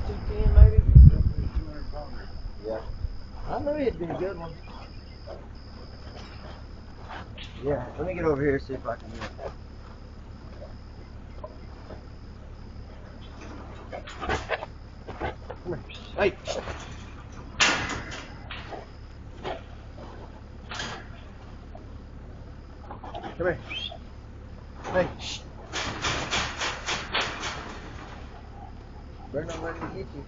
210 maybe? 200 pounder. Yeah. I knew he'd be a good one. Yeah, let me get over here and see if I can get it. Come here. Hey! Come here. Hey! Better not let him get you.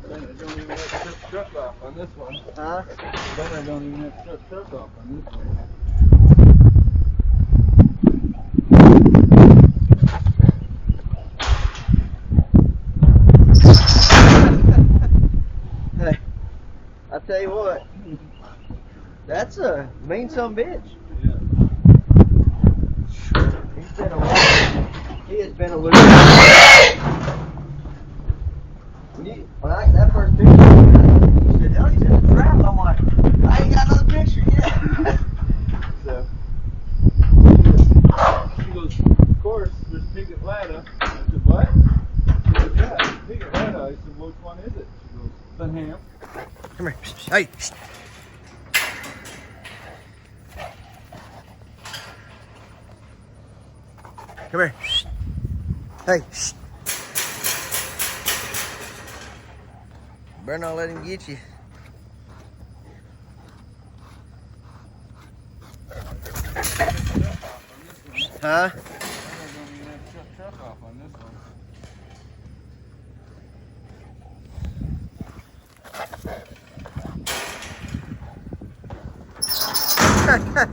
Then I don't even have to shut the truck off on this one. Huh? Then I don't even have to shut the truck off on this one. Hey, I tell you what, that's a mean son of a bitch. Yeah. He's been he has been a loser. When that first picture, he said, "Oh, he's in the trap." I'm like, I ain't got another picture yet. So, She goes, of course, there's Piggott Latta. I said, what? She said, yeah, Piggott Latta. I said, which one is it? She goes, the ham. come here. Hey. Come here. Hey. Better not let him get you. Huh? I don't even have to shut the truck off on this one.